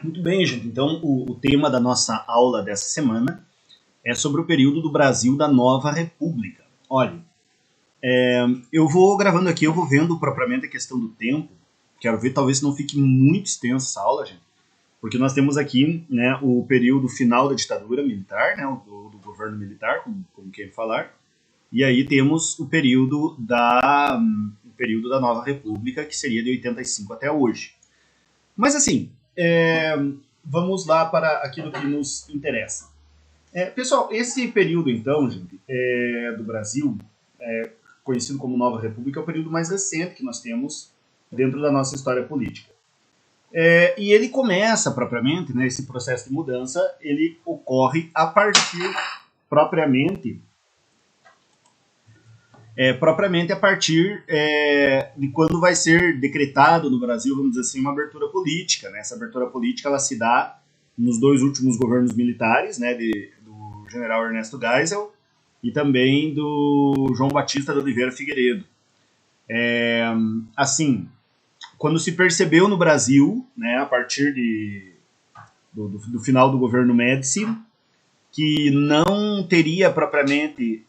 Muito bem, gente. Então, o tema da nossa aula dessa semana é sobre o período do Brasil da Nova República. Olha, eu vou gravando aqui, eu vou vendo propriamente a questão do tempo. Quero ver, talvez não fique muito extensa essa aula, gente, porque nós temos aqui, né, o período final da ditadura militar, né, do governo militar, como quer falar, e aí temos o período da Nova República, que seria de 85 até hoje. Mas assim, vamos lá para aquilo que nos interessa. Pessoal, esse período então, gente, do Brasil, conhecido como Nova República, é o período mais recente que nós temos dentro da nossa história política. E ele começa propriamente, né, esse processo de mudança, ele ocorre a partir propriamente a partir de quando vai ser decretado no Brasil, vamos dizer assim, uma abertura política. Né? Essa abertura política ela se dá nos dois últimos governos militares, né, do general Ernesto Geisel e também do João Batista de Oliveira Figueiredo. Assim, quando se percebeu no Brasil, né, a partir do final do governo Médici, que não teria propriamente,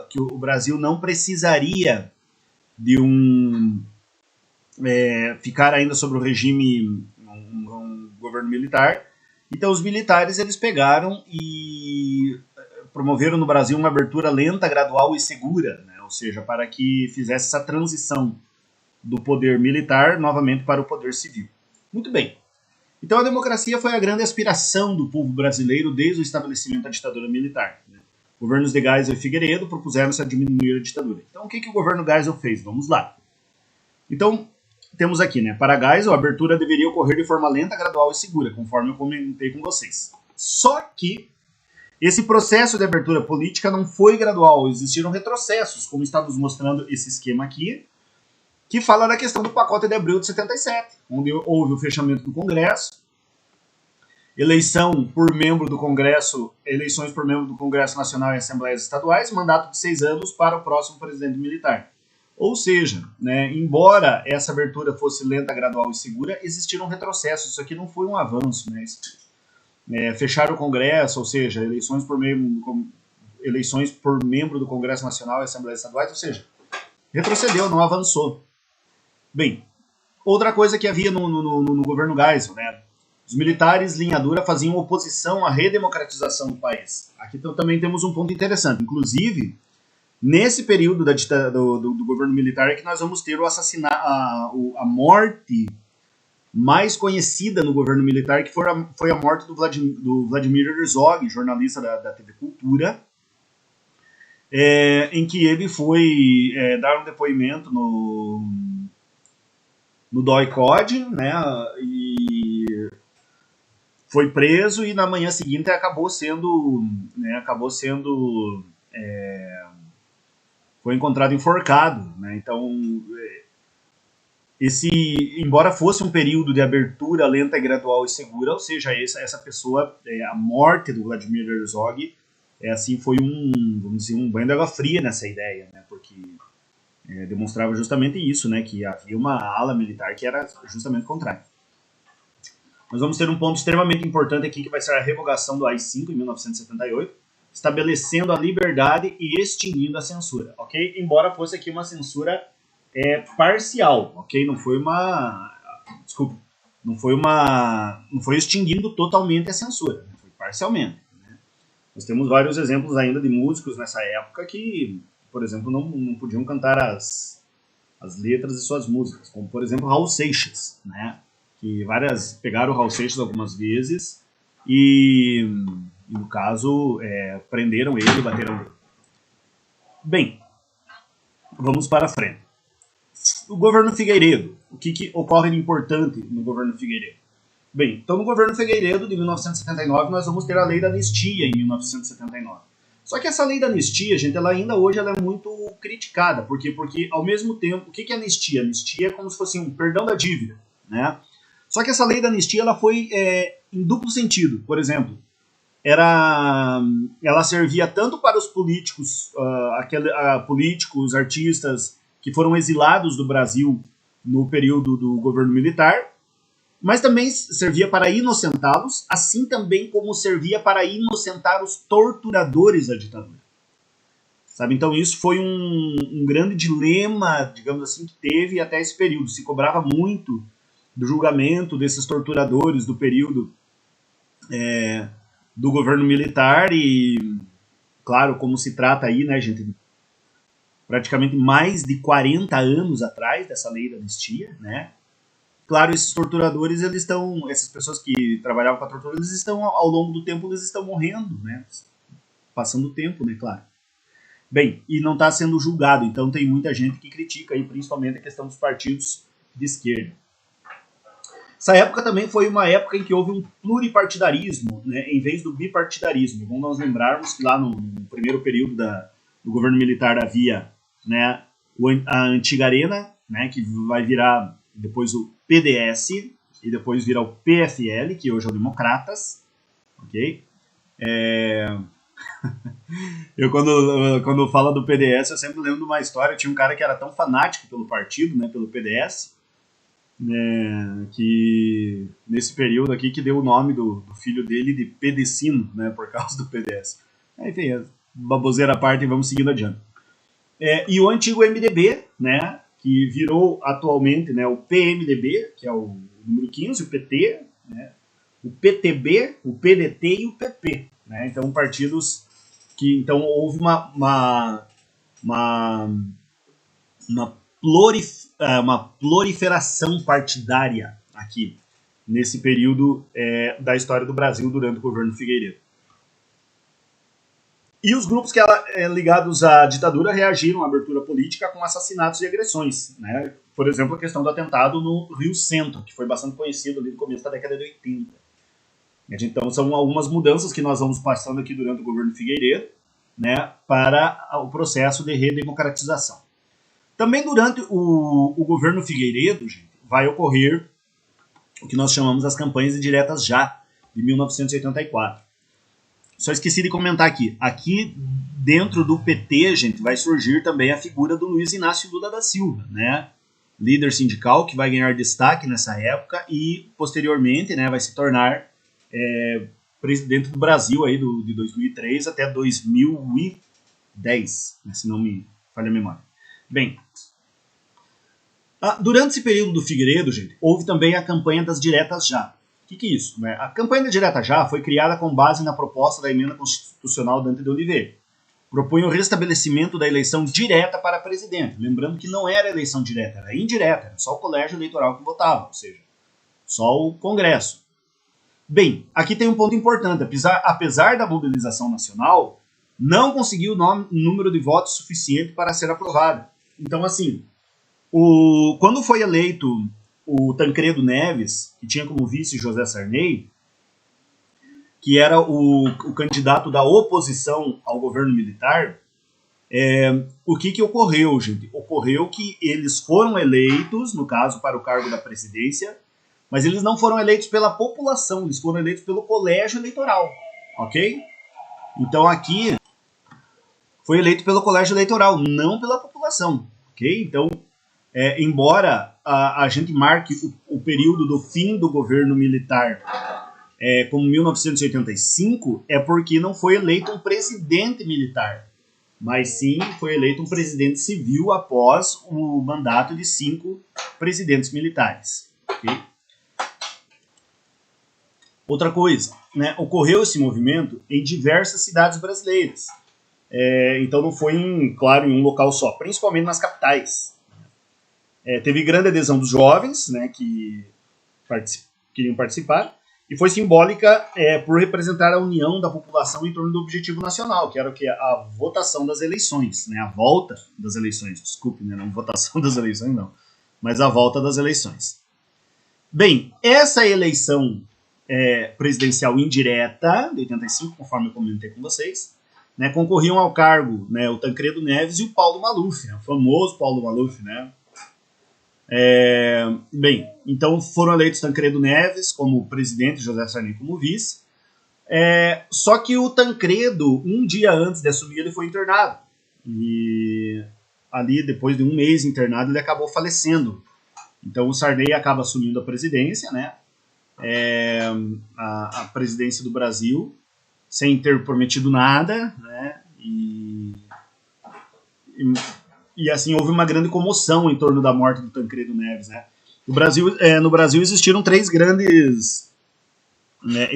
que o Brasil não precisaria de ficar ainda sobre o regime, um governo militar. Então os militares eles pegaram e promoveram no Brasil uma abertura lenta, gradual e segura, né? Ou seja, para que fizesse essa transição do poder militar novamente para o poder civil. Muito bem. Então a democracia foi a grande aspiração do povo brasileiro desde o estabelecimento da ditadura militar. Né? Governos de Geisel e Figueiredo propuseram-se a diminuir a ditadura. Então o que o governo Geisel fez? Vamos lá. Então temos aqui, né? Para Geisel, a abertura deveria ocorrer de forma lenta, gradual e segura, conforme eu comentei com vocês. Só que esse processo de abertura política não foi gradual, existiram retrocessos, como estamos mostrando esse esquema aqui, que fala da questão do pacote de abril de 77, onde houve o fechamento do Congresso, eleições por membro do Congresso Nacional e Assembleias Estaduais, mandato de 6 anos para o próximo presidente militar. Ou seja, né, embora essa abertura fosse lenta, gradual e segura, existiram retrocessos. Isso aqui não foi um avanço. Né? Fechar o Congresso, ou seja, eleições por membro do Congresso Nacional e Assembleias Estaduais, ou seja, retrocedeu, não avançou. Bem, outra coisa que havia no governo Geisel, né? Os militares linha dura faziam oposição à redemocratização do país. Aqui também temos um ponto interessante. Inclusive, nesse período do governo militar é que nós vamos ter a morte mais conhecida no governo militar, que foi a morte do Vladimir Herzog, jornalista da TV Cultura, em que ele foi dar um depoimento no DOI-CODE, né, e foi preso e na manhã seguinte foi encontrado enforcado, né? Então embora fosse um período de abertura lenta, gradual e segura, ou seja, essa pessoa, a morte do Vladimir Herzog, assim, foi vamos dizer, um banho de água fria nessa ideia, né? Porque demonstrava justamente isso, né? Que havia uma ala militar que era justamente contrária. Nós vamos ter um ponto extremamente importante aqui, que vai ser a revogação do AI-5 em 1978, estabelecendo a liberdade e extinguindo a censura, ok? Embora fosse aqui uma censura parcial, ok? Não foi extinguindo totalmente a censura, né? Foi parcialmente. Né? Nós temos vários exemplos ainda de músicos nessa época que, por exemplo, não podiam cantar as letras de suas músicas, como, por exemplo, Raul Seixas, né? Que pegaram o Raul Seixas algumas vezes e no caso, prenderam ele e bateram nele. Bem, vamos para frente. O governo Figueiredo. O que ocorre de importante no governo Figueiredo? Bem, então no governo Figueiredo, de 1979, nós vamos ter a lei da anistia em 1979. Só que essa lei da anistia, gente, ainda hoje é muito criticada. Por quê? Porque, ao mesmo tempo, o que é anistia? Anistia é como se fosse um perdão da dívida, né? Só que essa lei da anistia ela foi em duplo sentido. Por exemplo, ela servia tanto para os políticos, políticos, artistas que foram exilados do Brasil no período do governo militar, Mas também servia para inocentá-los, assim também como servia para inocentar os torturadores da ditadura. Sabe? Então isso foi um grande dilema, digamos assim, que teve até esse período. Se cobrava muito do julgamento desses torturadores do período do governo militar e, claro, como se trata aí, né, gente, praticamente mais de 40 anos atrás dessa lei da anistia, né? Claro, esses torturadores, eles estão, essas pessoas que trabalhavam com a tortura, eles estão, ao longo do tempo, eles estão morrendo, né? Passando o tempo, né, claro. Bem, e não está sendo julgado, então tem muita gente que critica aí, principalmente a questão dos partidos de esquerda. Essa época também foi uma época em que houve um pluripartidarismo, né, em vez do bipartidarismo. Vamos nós lembrarmos que lá no primeiro período do governo militar havia, né, a antiga Arena, né, que vai virar depois o PDS e depois virar o PFL, que hoje é o Democratas, ok? Eu quando falo do PDS, eu sempre lembro de uma história. Tinha um cara que era tão fanático pelo partido, né, pelo PDS, né, que nesse período aqui que deu o nome do filho dele de Pedicino, né, por causa do PDS. Enfim, baboseira à parte, vamos seguindo adiante. E o antigo MDB, né, que virou atualmente, né, o PMDB, que é o número 15, o PT, né, o PTB, o PDT e o PP. Né, então, partidos que então houve uma proliferação partidária aqui, nesse período da história do Brasil durante o governo Figueiredo. E os grupos ligados à ditadura reagiram à abertura política com assassinatos e agressões. Né? Por exemplo, a questão do atentado no Rio Centro, que foi bastante conhecido ali no começo da década de 80. Então, são algumas mudanças que nós vamos passando aqui durante o governo Figueiredo, né, para o processo de redemocratização. Também durante o governo Figueiredo, gente, vai ocorrer o que nós chamamos as campanhas indiretas já, de 1984. Só esqueci de comentar aqui. Aqui dentro do PT, gente, vai surgir também a figura do Luiz Inácio Lula da Silva, né? Líder sindical que vai ganhar destaque nessa época e posteriormente, né, vai se tornar presidente do Brasil aí de 2003 até 2010, né, se não me falha a memória. Bem, durante esse período do Figueiredo, gente, houve também a campanha das diretas já. O que é isso? Né? A campanha da direta já foi criada com base na proposta da emenda constitucional Dante de Oliveira. Propunha o restabelecimento da eleição direta para presidente. Lembrando que não era eleição direta, era indireta, era só o colégio eleitoral que votava, ou seja, só o Congresso. Bem, aqui tem um ponto importante. Apesar da mobilização nacional, não conseguiu o número de votos suficiente para ser aprovada. Então, assim, quando foi eleito o Tancredo Neves, que tinha como vice José Sarney, que era o candidato da oposição ao governo militar, o que ocorreu, gente? Ocorreu que eles foram eleitos, no caso, para o cargo da presidência, mas eles não foram eleitos pela população, eles foram eleitos pelo colégio eleitoral, ok? Então aqui foi eleito pelo colégio eleitoral, não pela população, ok? Então, embora a gente marque o período do fim do governo militar como 1985, é porque não foi eleito um presidente militar, mas sim foi eleito um presidente civil após o mandato de 5 presidentes militares. Okay? Outra coisa, né, ocorreu esse movimento em diversas cidades brasileiras. Então não foi, claro, em um local só, principalmente nas capitais. Teve grande adesão dos jovens, né, que queriam participar, e foi simbólica por representar a união da população em torno do objetivo nacional, que era o que? A votação das eleições, né, a volta das eleições, desculpe, né, não votação das eleições não, mas a volta das eleições. Bem, essa eleição presidencial indireta, de 85, conforme eu comentei com vocês, né, concorriam ao cargo, né, o Tancredo Neves e o Paulo Maluf, né, o famoso Paulo Maluf, né. Bem, então foram eleitos Tancredo Neves como presidente, José Sarney como vice, só que o Tancredo, um dia antes de assumir, ele foi internado, e ali, depois de um mês internado, ele acabou falecendo. Então o Sarney acaba assumindo a presidência, né, a presidência do Brasil, sem ter prometido nada, né? E assim, houve uma grande comoção em torno da morte do Tancredo Neves, né? No Brasil existiram três grandes, né,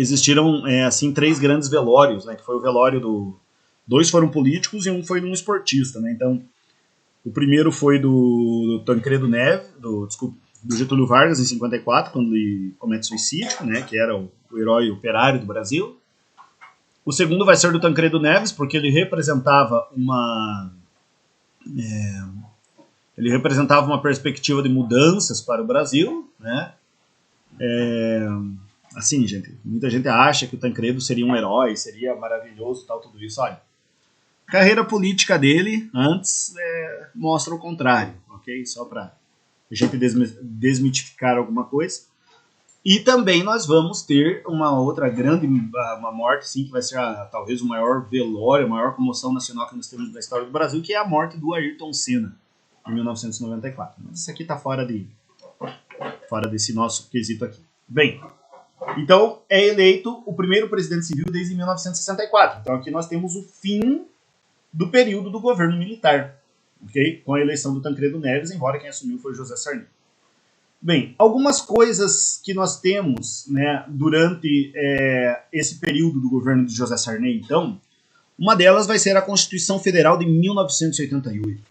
assim, três grandes velórios, né? Que foi o velório dois foram políticos e um foi de um esportista, né? Então, o primeiro foi do Tancredo Neves, do Getúlio Vargas, em 54, quando ele comete suicídio, né? Que era o herói operário do Brasil. O segundo vai ser do Tancredo Neves, porque ele representava uma perspectiva de mudanças para o Brasil, né? Assim, gente, muita gente acha que o Tancredo seria um herói, seria maravilhoso, tal, tudo isso. Olha, a carreira política dele antes mostra o contrário, ok? Só para a gente desmitificar alguma coisa. E também nós vamos ter uma outra grande uma morte, sim, que vai ser talvez o maior velório, a maior comoção nacional que nós temos na história do Brasil, que é a morte do Ayrton Senna, em 1994. Mas isso aqui está fora desse nosso quesito aqui. Bem, então é eleito o primeiro presidente civil desde 1964. Então aqui nós temos o fim do período do governo militar, ok? Com a eleição do Tancredo Neves, embora quem assumiu foi José Sarney. Bem, algumas coisas que nós temos, né, durante esse período do governo de José Sarney, então, uma delas vai ser a Constituição Federal de 1988.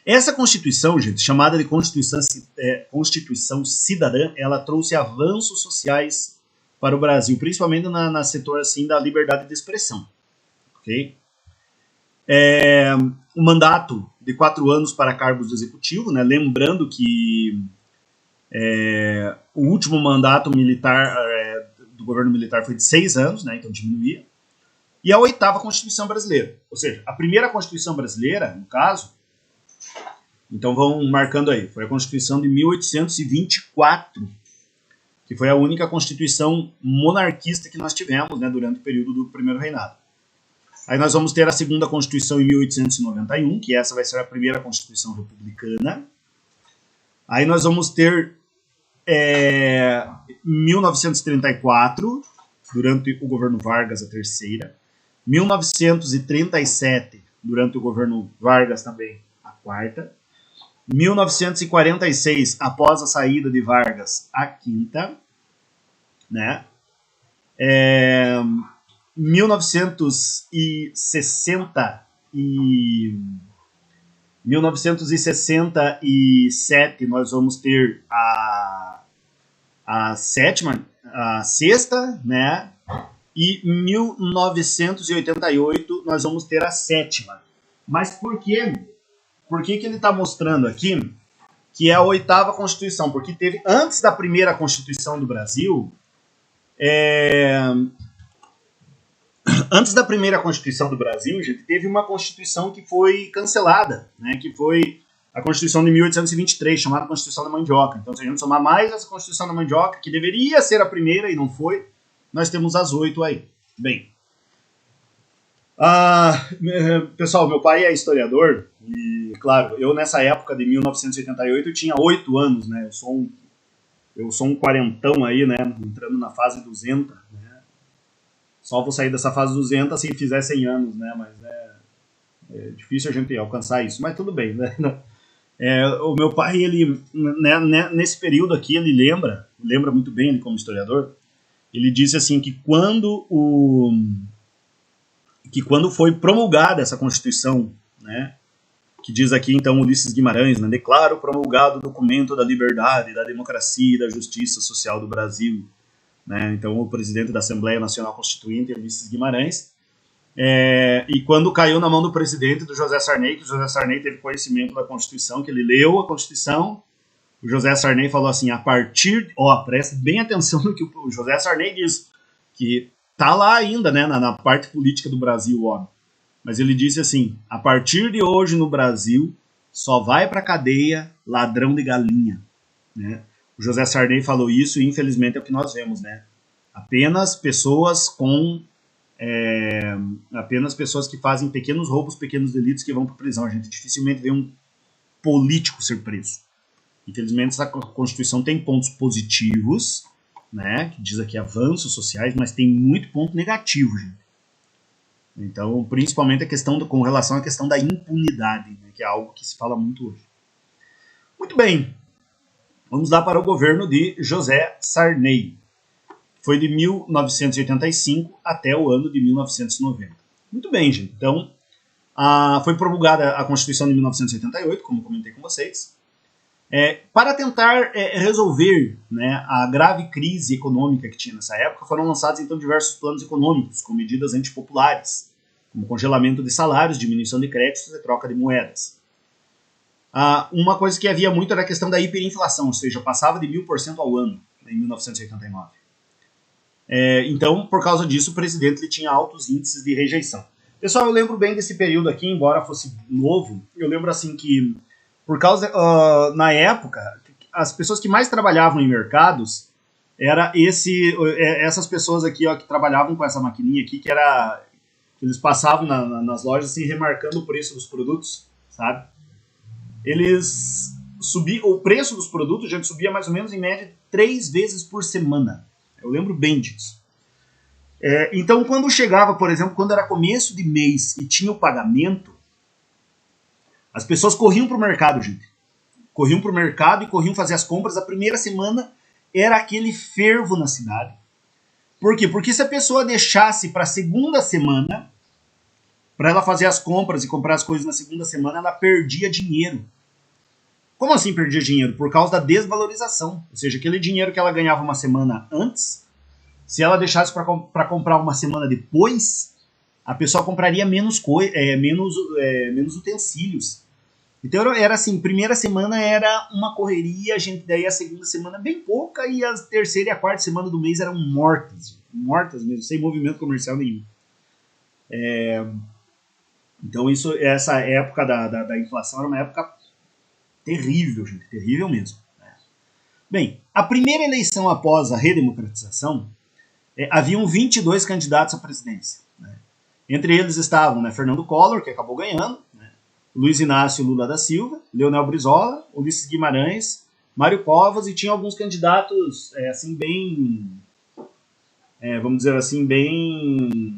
Essa Constituição, gente, chamada de Constituição Cidadã, ela trouxe avanços sociais para o Brasil, principalmente na setor assim, da liberdade de expressão. Ok? O mandato de 4 anos para cargos do executivo, né? Lembrando que o último mandato militar do governo militar foi de 6 anos, né? Então diminuía. E a 8ª Constituição Brasileira, ou seja, a primeira Constituição Brasileira, no caso, então vão marcando aí, foi a Constituição de 1824, que foi a única Constituição monarquista que nós tivemos, né, durante o período do primeiro reinado. Aí nós vamos ter a segunda Constituição em 1891, que essa vai ser a primeira Constituição republicana. Aí nós vamos ter 1934, durante o governo Vargas, a terceira. 1937, durante o governo Vargas também, a quarta. 1946, após a saída de Vargas, a quinta. Né? 1967 nós vamos ter a sexta, né? E 1988 nós vamos ter a 7ª. Mas por quê? Por que ele está mostrando aqui que é a 8ª Constituição? Porque teve, antes da primeira Constituição do Brasil, antes da primeira Constituição do Brasil, gente, teve uma Constituição que foi cancelada, né, que foi a Constituição de 1823, chamada Constituição da Mandioca. Então, se a gente somar mais essa Constituição da Mandioca, que deveria ser a primeira e não foi, nós temos as 8 aí. Bem, pessoal, meu pai é historiador e, claro, eu nessa época de 1988 tinha 8 anos, né? Eu sou um quarentão aí, né? Entrando na fase 200, né? Só vou sair dessa fase 200 se fizer 100 anos, né? Mas é difícil a gente alcançar isso, mas tudo bem, né? O meu pai, ele, né, nesse período aqui, ele lembra muito bem, ele como historiador, ele disse assim que quando foi promulgada essa Constituição, né, que diz aqui então Ulisses Guimarães, né, declaro promulgado o documento da liberdade, da democracia e da justiça social do Brasil, né, então o presidente da Assembleia Nacional Constituinte, Ulisses Guimarães, e quando caiu na mão do presidente, do José Sarney, que o José Sarney teve conhecimento da Constituição, que ele leu a Constituição, o José Sarney falou assim, presta bem atenção no que o José Sarney diz, que tá lá ainda, né, na parte política do Brasil, ó. Mas ele disse assim, a partir de hoje no Brasil, só vai pra cadeia ladrão de galinha, né? O José Sarney falou isso e infelizmente é o que nós vemos, né? Apenas pessoas que fazem pequenos roubos, pequenos delitos que vão pra prisão. A gente dificilmente vê um político ser preso. Infelizmente essa Constituição tem pontos positivos, né, que diz aqui avanços sociais, mas tem muito ponto negativo, gente. Então, principalmente a questão com relação à questão da impunidade, né, que é algo que se fala muito hoje. Muito bem, vamos lá para o governo de José Sarney. Foi de 1985 até o ano de 1990. Muito bem, gente. Então, foi promulgada a Constituição de 1988, como comentei com vocês, para tentar resolver, né, a grave crise econômica que tinha nessa época. Foram lançados então diversos planos econômicos com medidas antipopulares, como congelamento de salários, diminuição de créditos e troca de moedas. Uma coisa que havia muito era a questão da hiperinflação, ou seja, passava de 1000% ao ano, em 1989. Então, por causa disso, o presidente ele tinha altos índices de rejeição. Pessoal, eu lembro bem desse período aqui, embora fosse novo, eu lembro assim que, por causa, na época, as pessoas que mais trabalhavam em mercados eram essas pessoas aqui, ó, que trabalhavam com essa maquininha aqui, que eles passavam nas lojas assim, remarcando o preço dos produtos, sabe? Eles subiam, o preço dos produtos, gente, subia mais ou menos em média 3 vezes por semana. Eu lembro bem disso. Então, quando chegava, por exemplo, quando era começo de mês e tinha o pagamento, as pessoas corriam para o mercado, gente. Corriam para o mercado e corriam fazer as compras. A primeira semana era aquele fervo na cidade. Por quê? Porque se a pessoa deixasse para a segunda semana, para ela fazer as compras e comprar as coisas na segunda semana, ela perdia dinheiro. Como assim perdia dinheiro? Por causa da desvalorização. Ou seja, aquele dinheiro que ela ganhava uma semana antes, se ela deixasse para comprar uma semana depois, a pessoa compraria menos utensílios. Então era assim, primeira semana era uma correria, daí a segunda semana bem pouca, e a terceira e a quarta semana do mês eram mortas mesmo, sem movimento comercial nenhum. Então essa época da inflação era uma época terrível, gente, terrível mesmo. Bem, a primeira eleição após a redemocratização, haviam 22 candidatos à presidência. Né? Entre eles estavam, né, Fernando Collor, que acabou ganhando, né, Luiz Inácio Lula da Silva, Leonel Brizola, Ulisses Guimarães, Mário Covas, e tinha alguns candidatos assim bem, vamos dizer assim, bem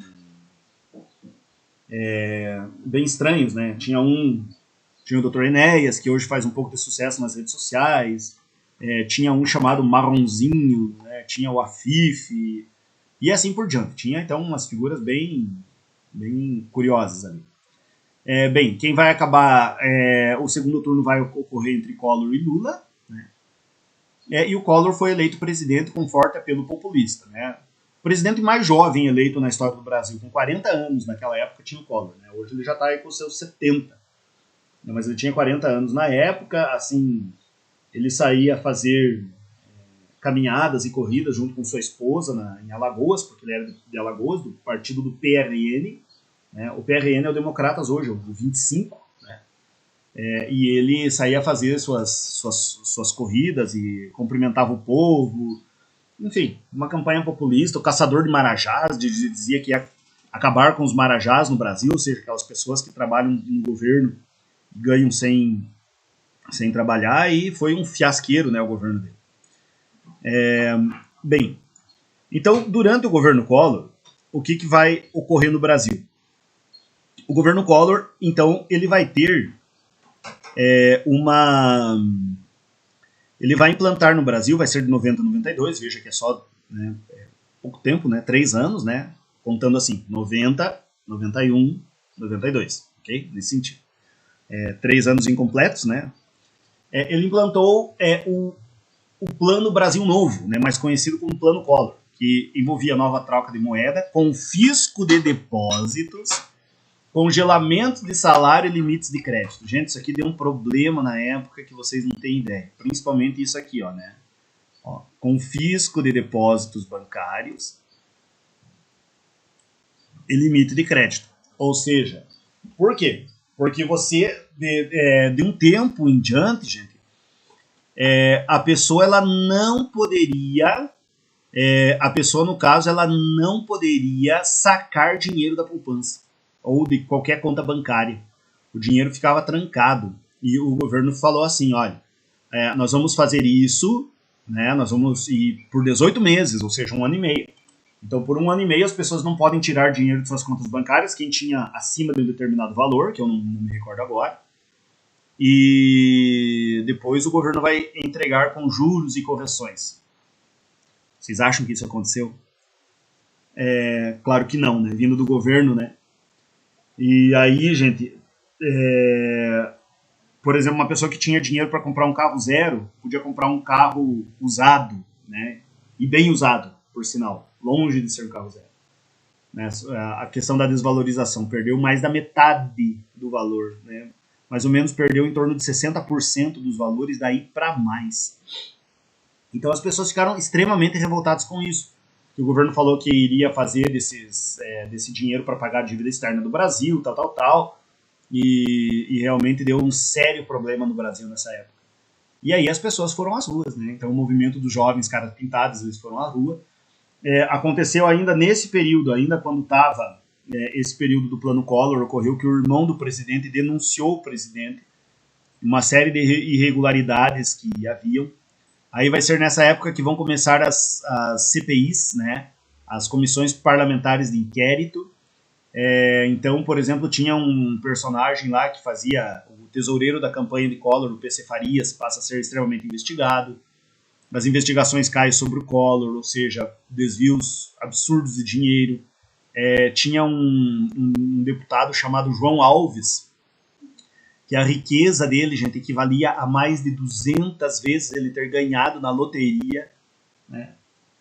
estranhos, né? Tinha o Dr. Enéas, que hoje faz um pouco de sucesso nas redes sociais, tinha um chamado Marronzinho, né? Tinha o Afif, e assim por diante. Tinha, então, umas figuras bem curiosas ali. Bem, quem vai acabar... o segundo turno vai ocorrer entre Collor e Lula, né? E o Collor foi eleito presidente com forte apelo populista, né? O presidente mais jovem eleito na história do Brasil, com 40 anos naquela época, tinha o Collor, né? Hoje ele já está aí com seus 70. Né? Mas ele tinha 40 anos na época, assim... Ele saía a fazer caminhadas e corridas junto com sua esposa em Alagoas, porque ele era de Alagoas, do partido do PRN. Né? O PRN é o Democratas hoje, o 25. Né? E ele saía a fazer suas corridas e cumprimentava o povo. Enfim, uma campanha populista. O caçador de marajás dizia que ia acabar com os marajás no Brasil, ou seja, aquelas pessoas que trabalham no governo e ganham sem trabalhar, e foi um fiasqueiro, né, o governo dele. Bem, então, durante o governo Collor, o que vai ocorrer no Brasil? O governo Collor, então, ele vai ter ele vai implantar no Brasil, vai ser de 90 a 92, veja que é só, né, pouco tempo, né, 3 anos, né, contando assim, 90, 91, 92, ok? Nesse sentido. 3 anos incompletos, né? Ele implantou o Plano Brasil Novo, né, mais conhecido como Plano Collor, que envolvia nova troca de moeda, confisco de depósitos, congelamento de salário e limites de crédito. Gente, isso aqui deu um problema na época que vocês não têm ideia. Principalmente isso aqui, ó, né? Confisco de depósitos bancários e limite de crédito. Ou seja, por quê? Porque você, de um tempo em diante, gente, a pessoa, ela não poderia, no caso, ela não poderia sacar dinheiro da poupança ou de qualquer conta bancária. O dinheiro ficava trancado. E o governo falou assim, olha, nós vamos fazer isso né? Nós vamos ir por 18 meses, ou seja, 1 ano e meio. Então, por 1 ano e meio, as pessoas não podem tirar dinheiro de suas contas bancárias, quem tinha acima de um determinado valor, que eu não me recordo agora, e depois o governo vai entregar com juros e correções. Vocês acham que isso aconteceu? Claro que não, né? Vindo do governo, né? E aí, gente, por exemplo, uma pessoa que tinha dinheiro para comprar um carro zero, podia comprar um carro usado, né? E bem usado, por sinal, longe de ser um carro zero. Né? A questão da desvalorização, perdeu mais da metade do valor, né? Mais ou menos perdeu em torno de 60% dos valores, daí para mais. Então as pessoas ficaram extremamente revoltadas com isso. O governo falou que iria fazer desse dinheiro para pagar a dívida externa do Brasil, tal, e realmente deu um sério problema no Brasil nessa época. E aí as pessoas foram às ruas, né? Então o movimento dos jovens caras pintados, eles foram à rua. Aconteceu ainda nesse período, ainda quando estava esse período do Plano Collor, ocorreu que o irmão do presidente denunciou o presidente, uma série de irregularidades que haviam. Aí vai ser nessa época que vão começar as CPIs, né? As comissões parlamentares de inquérito. Então, por exemplo, tinha um personagem lá que fazia o tesoureiro da campanha de Collor, o PC Farias, passa a ser extremamente investigado. As investigações caem sobre o Collor, ou seja, desvios absurdos de dinheiro. Tinha um deputado chamado João Alves, que a riqueza dele, gente, equivalia a mais de 200 vezes ele ter ganhado na loteria, né?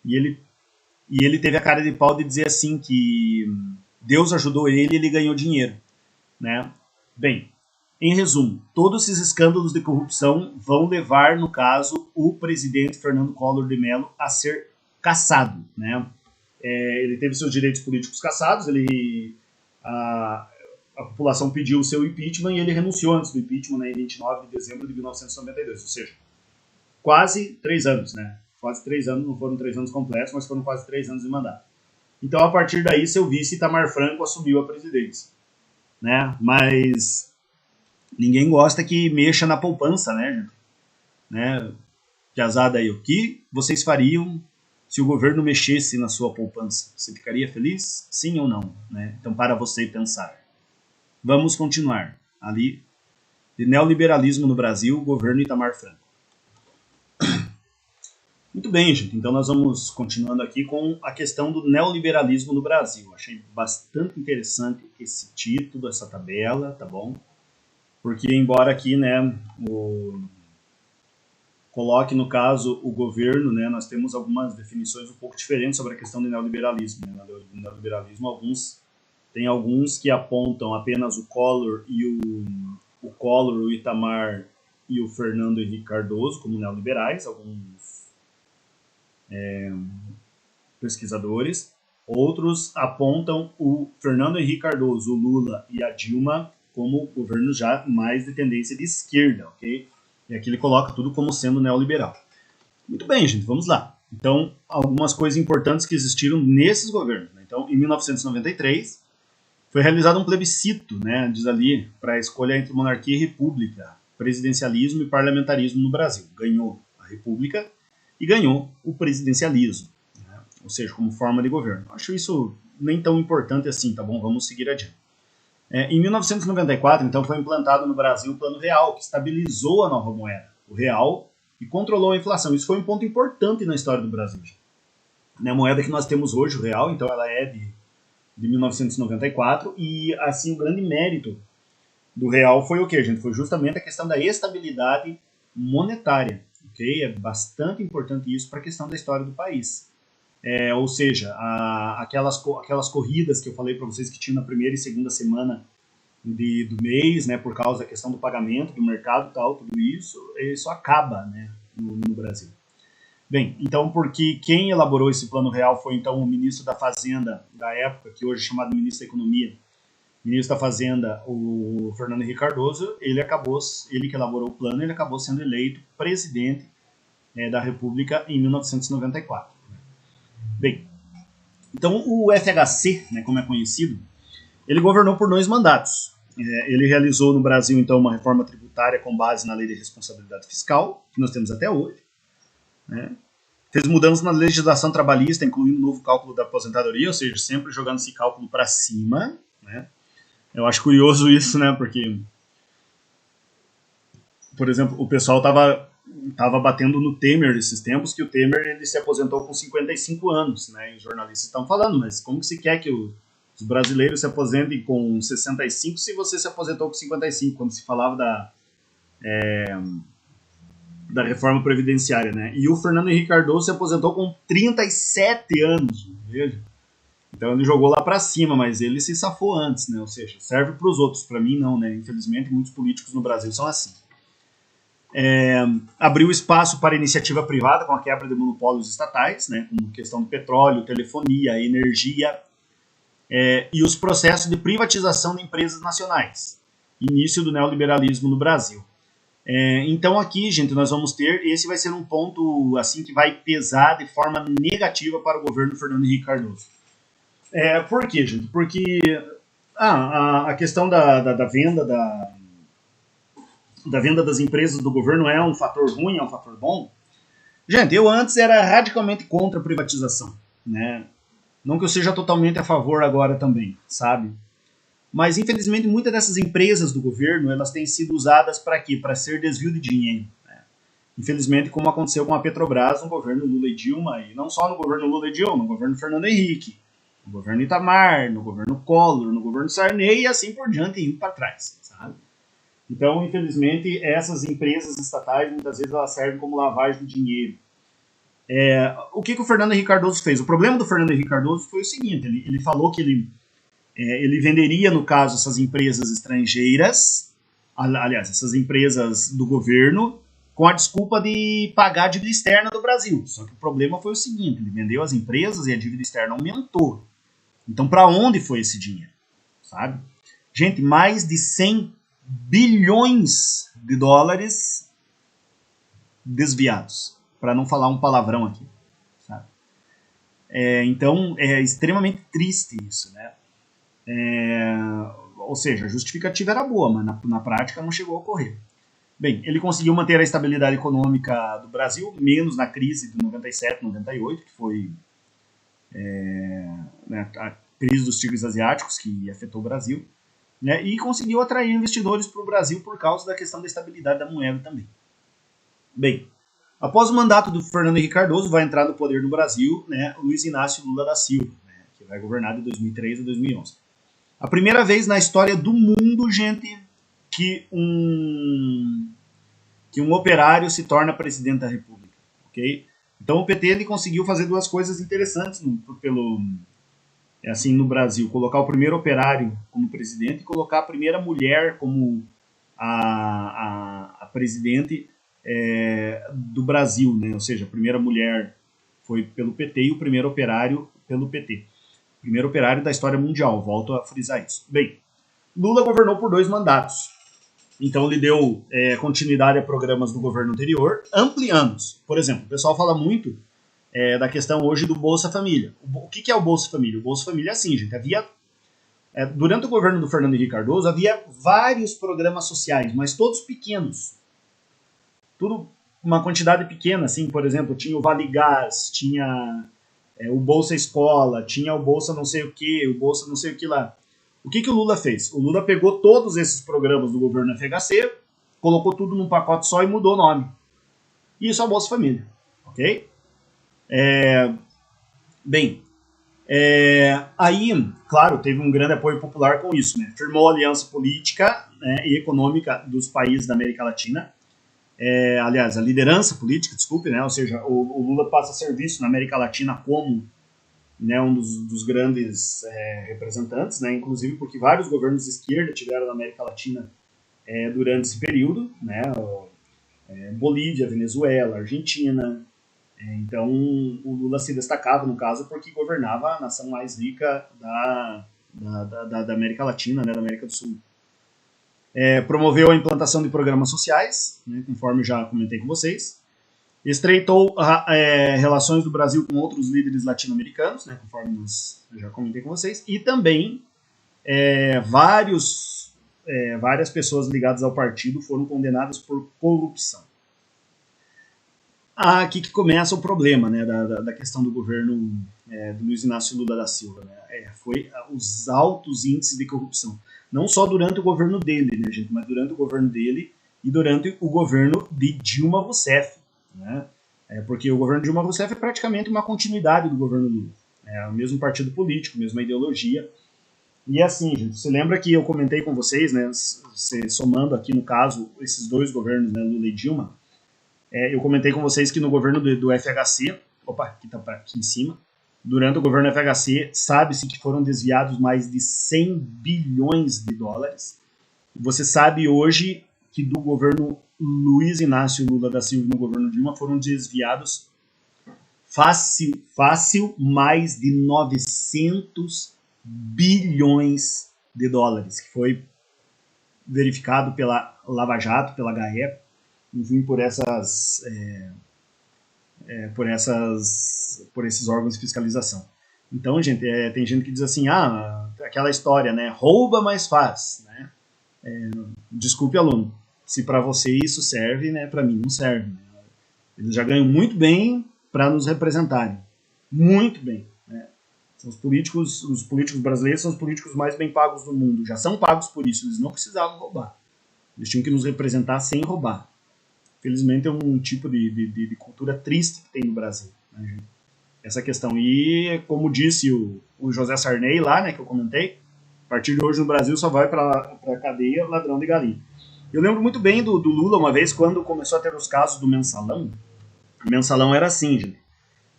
E ele teve a cara de pau de dizer assim que Deus ajudou ele e ele ganhou dinheiro, né? Bem, em resumo, todos esses escândalos de corrupção vão levar, no caso, o presidente Fernando Collor de Mello a ser cassado, né? Ele teve seus direitos políticos cassados, a população pediu o seu impeachment e ele renunciou antes do impeachment, né, em 29 de dezembro de 1992, ou seja, quase 3 anos, né? Quase 3 anos, não foram 3 anos completos, mas foram quase 3 anos de mandato. Então, a partir daí, seu vice, Itamar Franco, assumiu a presidência, né? Mas ninguém gosta que mexa na poupança, né, gente? Né? Piazada aí, o que vocês fariam se o governo mexesse na sua poupança? Você ficaria feliz? Sim ou não? Né? Então, para você pensar. Vamos continuar. Ali, de neoliberalismo no Brasil, governo Itamar Franco. Muito bem, gente. Então nós vamos continuando aqui com a questão do neoliberalismo no Brasil. Achei bastante interessante esse título, essa tabela, tá bom? Porque embora aqui, né, coloque no caso o governo, né, nós temos algumas definições um pouco diferentes sobre a questão do neoliberalismo. Né? No neoliberalismo, tem alguns que apontam apenas o Collor e o Collor, o Itamar e o Fernando Henrique Cardoso como neoliberais, alguns pesquisadores. Outros apontam o Fernando Henrique Cardoso, o Lula e a Dilma como governos já mais de tendência de esquerda, ok? E aqui ele coloca tudo como sendo neoliberal. Muito bem, gente, vamos lá. Então, algumas coisas importantes que existiram nesses governos. Né? Então, em 1993, foi realizado um plebiscito, né, diz ali, para a escolha entre monarquia e república, presidencialismo e parlamentarismo no Brasil. Ganhou a república e ganhou o presidencialismo, né, ou seja, como forma de governo. Acho isso nem tão importante assim, tá bom? Vamos seguir adiante. Em 1994, então, foi implantado no Brasil o Plano Real, que estabilizou a nova moeda, o real, e controlou a inflação. Isso foi um ponto importante na história do Brasil. A moeda que nós temos hoje, o real, então ela é de 1994, e assim o grande mérito do real foi o que, gente? Foi justamente a questão da estabilidade monetária, ok? É bastante importante isso para a questão da história do país. Ou seja, aquelas corridas que eu falei para vocês que tinham na primeira e segunda semana do mês, né, por causa da questão do pagamento, do mercado e tal, tudo isso acaba, né, no Brasil. Bem, então, porque quem elaborou esse plano real foi, então, o ministro da Fazenda da época, que hoje é chamado ministro da Economia, ministro da Fazenda, o Fernando Henrique Cardoso, ele que elaborou o plano, ele acabou sendo eleito presidente da República em 1994. Bem, então o FHC, né, como é conhecido, ele governou por 2 mandatos. Ele realizou no Brasil, então, uma reforma tributária com base na Lei de Responsabilidade Fiscal, que nós temos até hoje. né? Fez mudanças na legislação trabalhista, incluindo o novo cálculo da aposentadoria, ou seja, sempre jogando esse cálculo para cima, né? Eu acho curioso isso, né? Porque, por exemplo, o pessoal tava batendo no Temer esses tempos, que o Temer ele se aposentou com 55 anos, né? E os jornalistas estão falando, mas como que se quer que os brasileiros se aposentem com 65 se você se aposentou com 55, quando se falava da reforma previdenciária, né? E o Fernando Henrique Cardoso se aposentou com 37 anos, veja. Então ele jogou lá para cima, mas ele se safou antes, né? Ou seja, serve para os outros, para mim não, né? Infelizmente muitos políticos no Brasil são assim. Abriu espaço para iniciativa privada com a quebra de monopólios estatais, né? Como questão do petróleo, telefonia, energia, e os processos de privatização de empresas nacionais. Início do neoliberalismo no Brasil. Então aqui, gente, nós vamos ter, esse vai ser um ponto assim que vai pesar de forma negativa para o governo Fernando Henrique Cardoso. Por quê, gente? Porque a questão da venda da venda das empresas do governo é um fator ruim, é um fator bom? Gente, eu antes era radicalmente contra a privatização, né? Não que eu seja totalmente a favor agora também, sabe? Mas, infelizmente, muitas dessas empresas do governo, elas têm sido usadas para quê? Para ser desvio de dinheiro. Né? Infelizmente, como aconteceu com a Petrobras no governo Lula e Dilma, e não só no governo Lula e Dilma, no governo Fernando Henrique, no governo Itamar, no governo Collor, no governo Sarney e assim por diante, indo para trás, sabe? Então, infelizmente, essas empresas estatais, muitas vezes, elas servem como lavagem de dinheiro. O que o Fernando Henrique Cardoso fez? O problema do Fernando Henrique Cardoso foi o seguinte, ele falou que ele venderia, no caso, essas empresas estrangeiras, aliás, essas empresas do governo, com a desculpa de pagar a dívida externa do Brasil. Só que o problema foi o seguinte, ele vendeu as empresas e a dívida externa aumentou. Então, para onde foi esse dinheiro? Sabe? Gente, mais de 100 bilhões de dólares desviados, para não falar um palavrão aqui. Sabe? Então, é extremamente triste isso, né? Ou seja, a justificativa era boa, mas na prática não chegou a ocorrer. Bem, ele conseguiu manter a estabilidade econômica do Brasil, menos na crise de 97, 98, que foi né, a crise dos tigres asiáticos, que afetou o Brasil, né, e conseguiu atrair investidores para o Brasil por causa da questão da estabilidade da moeda também. Bem, após o mandato do Fernando Henrique Cardoso, vai entrar no poder no Brasil, né, Luiz Inácio Lula da Silva, né, que vai governar de 2003 a 2011. A primeira vez na história do mundo, gente, que um operário se torna presidente da República, ok? Então o PT ele conseguiu fazer duas coisas interessantes no Brasil, colocar o primeiro operário como presidente e colocar a primeira mulher como a presidente do Brasil, né? Ou seja, a primeira mulher foi pelo PT e o primeiro operário pelo PT. Primeiro operário da história mundial, volto a frisar isso. Bem, Lula governou por 2 mandatos. Então ele deu continuidade a programas do governo anterior, ampliando-os. Por exemplo, o pessoal fala muito da questão hoje do Bolsa Família. O que é o Bolsa Família? O Bolsa Família é assim, gente. Durante o governo do Fernando Henrique Cardoso, havia vários programas sociais, mas todos pequenos. Tudo uma quantidade pequena, assim, por exemplo, tinha o Vale Gás, tinha o Bolsa Escola, tinha o Bolsa não sei o que, o Bolsa não sei o que lá. O que o Lula fez? O Lula pegou todos esses programas do governo FHC, colocou tudo num pacote só e mudou o nome. Isso é o Bolsa Família, ok? Aí, claro, teve um grande apoio popular com isso, né? Firmou a aliança política, né, e econômica dos países da América Latina. Aliás, a liderança política, desculpe, né? Ou seja, o Lula passa serviço na América Latina como, né, um dos grandes representantes, né? Inclusive porque vários governos de esquerda tiveram na América Latina durante esse período, né? Bolívia, Venezuela, Argentina. Então, o Lula se destacava, no caso, porque governava a nação mais rica da América Latina, né, da América do Sul. Promoveu a implantação de programas sociais, né, conforme eu já comentei com vocês. Estreitou relações do Brasil com outros líderes latino-americanos, né, conforme eu já comentei com vocês. E também várias pessoas ligadas ao partido foram condenadas por corrupção. Aqui que começa o problema, né, da questão do governo do Luiz Inácio Lula da Silva. Né? Foi os altos índices de corrupção. Não só durante o governo dele, né, gente, mas durante o governo dele e durante o governo de Dilma Rousseff. Né? Porque o governo de Dilma Rousseff é praticamente uma continuidade do governo Lula. É o mesmo partido político, mesma ideologia. E assim, gente, você lembra que eu comentei com vocês, né, somando aqui no caso esses dois governos, né, Lula e Dilma, eu comentei com vocês que no governo do FHC, aqui tá aqui em cima, durante o governo FHC, sabe-se que foram desviados mais de 100 bilhões de dólares. Você sabe hoje que do governo Luiz Inácio Lula da Silva no governo Dilma foram desviados fácil mais de 900 bilhões de dólares, que foi verificado pela Lava Jato, pela GAECO, enfim, por esses órgãos de fiscalização. Então, gente, tem gente que diz assim, aquela história, né, rouba, mas faz, né? Desculpe, aluno, se para você isso serve, né, para mim não serve. Né? Eles já ganham muito bem para nos representarem, muito bem. Né? Os políticos brasileiros são os políticos mais bem pagos do mundo, já são pagos por isso, eles não precisavam roubar. Eles tinham que nos representar sem roubar. Felizmente é um tipo de cultura triste que tem no Brasil. Né, gente? Essa questão. E como disse o José Sarney lá, né, que eu comentei, a partir de hoje no Brasil só vai para a cadeia ladrão de galinha. Eu lembro muito bem do Lula uma vez, quando começou a ter os casos do mensalão. O mensalão era assim, gente.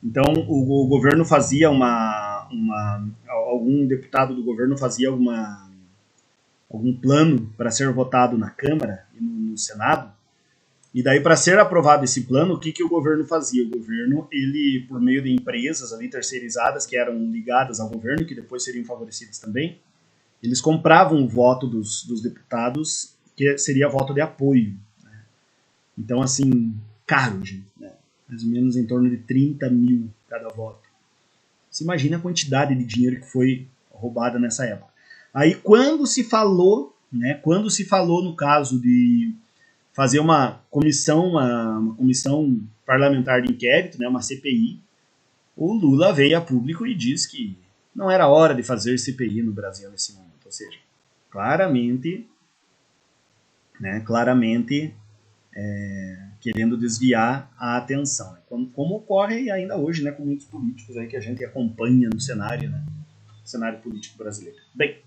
Então o governo fazia algum deputado do governo fazia algum plano para ser votado na Câmara e no Senado. E daí, para ser aprovado esse plano, o que o governo fazia? O governo, ele, por meio de empresas ali terceirizadas que eram ligadas ao governo, que depois seriam favorecidas também, eles compravam o voto dos deputados, que seria voto de apoio. Né? Então, assim, caro, gente. Né? Mais ou menos em torno de 30 mil cada voto. Você imagina a quantidade de dinheiro que foi roubada nessa época. Aí, quando se falou no caso de fazer uma comissão parlamentar de inquérito, né, uma CPI, o Lula veio a público e disse que não era hora de fazer CPI no Brasil nesse momento. Ou seja, claramente querendo desviar a atenção. Né, como ocorre ainda hoje, né, com muitos políticos aí que a gente acompanha no cenário, né, cenário político brasileiro. Bem,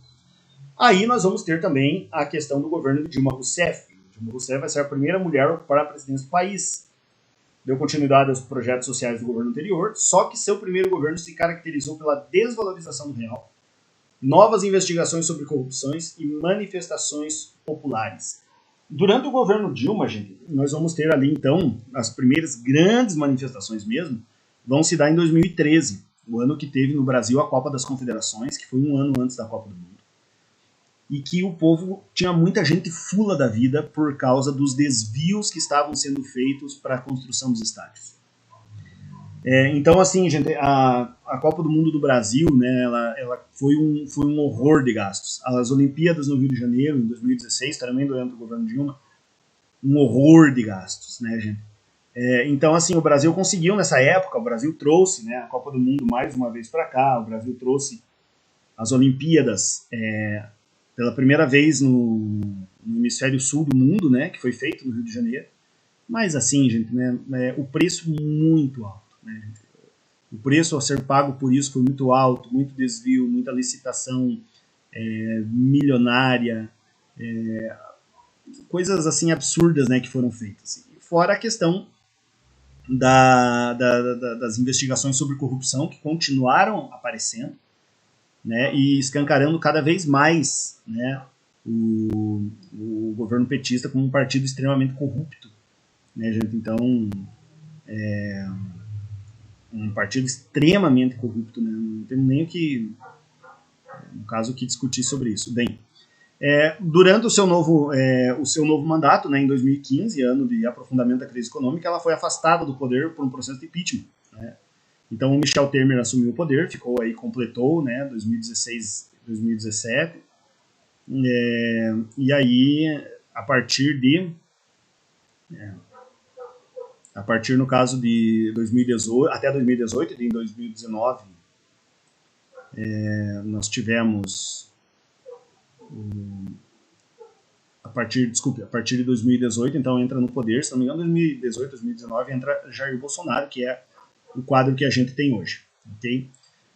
aí nós vamos ter também a questão do governo de Dilma Rousseff. Dilma Rousseff vai ser a primeira mulher a ocupar a presidência do país. Deu continuidade aos projetos sociais do governo anterior, só que seu primeiro governo se caracterizou pela desvalorização do real, novas investigações sobre corrupções e manifestações populares. Durante o governo Dilma, gente, nós vamos ter ali, então, as primeiras grandes manifestações mesmo, vão se dar em 2013, o ano que teve no Brasil a Copa das Confederações, que foi um ano antes da Copa do Mundo. E que o povo tinha muita gente fula da vida por causa dos desvios que estavam sendo feitos para a construção dos estádios. Então, assim, gente, a Copa do Mundo do Brasil, né, ela foi um horror de gastos. As Olimpíadas no Rio de Janeiro, em 2016, também durante o governo Dilma, um horror de gastos, né, gente. Então, assim, o Brasil conseguiu nessa época, o Brasil trouxe, né, a Copa do Mundo mais uma vez para cá, o Brasil trouxe as Olimpíadas pela primeira vez no hemisfério sul do mundo, né, que foi feito no Rio de Janeiro. Mas assim, gente, né, o preço muito alto. Né, o preço a ser pago por isso foi muito alto, muito desvio, muita licitação milionária, coisas assim absurdas, né, que foram feitas. Fora a questão das investigações sobre corrupção que continuaram aparecendo, né, e escancarando cada vez mais, né, o governo petista como um partido extremamente corrupto, né, gente? Então, um partido extremamente corrupto, né? Não temos nem no caso, que discutir sobre isso. Bem, durante o seu novo mandato, né, em 2015, ano de aprofundamento da crise econômica, ela foi afastada do poder por um processo de impeachment, né? Então o Michel Temer assumiu o poder, completou, né, 2016, 2017, e aí, a partir de A partir, no caso de 2018, até 2018 e em 2019, nós tivemos, a partir de 2018, então entra no poder, se não me engano, 2018, 2019, entra Jair Bolsonaro, que é o quadro que a gente tem hoje, ok?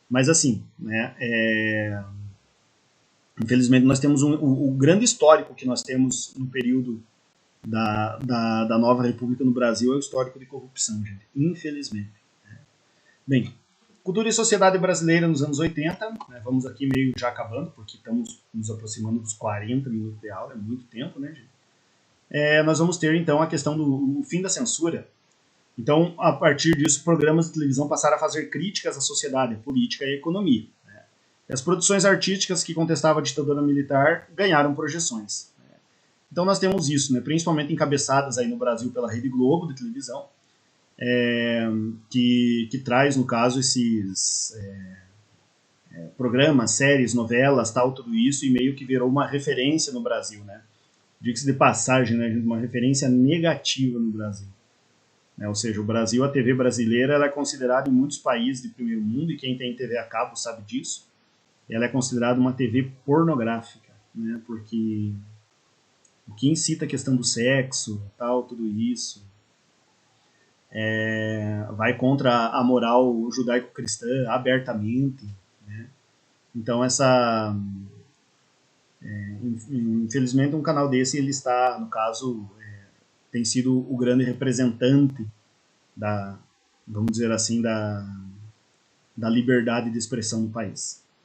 Mas assim, né, infelizmente nós temos o grande histórico que nós temos no período da nova república no Brasil é o histórico de corrupção, gente, infelizmente. Bem, cultura e sociedade brasileira nos anos 80, né, vamos aqui meio já acabando, porque estamos nos aproximando dos 40 minutos de aula, é muito tempo, né, gente? Nós vamos ter então a questão do fim da censura. Então, a partir disso, programas de televisão passaram a fazer críticas à sociedade, à política e à economia. Né? E as produções artísticas que contestavam a ditadura militar ganharam projeções. Né? Então, nós temos isso, né? Principalmente encabeçadas aí no Brasil pela Rede Globo de televisão, que traz, no caso, esses programas, séries, novelas, tal, tudo isso, e meio que virou uma referência no Brasil. Né? Diga-se de passagem, né, uma referência negativa no Brasil. Ou seja, o Brasil, a TV brasileira, ela é considerada em muitos países de primeiro mundo, e quem tem TV a cabo sabe disso, ela é considerada uma TV pornográfica, né? Porque o que incita a questão do sexo, tal, tudo isso, vai contra a moral judaico-cristã abertamente, né? Então, infelizmente, um canal desse, ele está, no caso, tem sido o grande representante vamos dizer assim, da liberdade de expressão no país.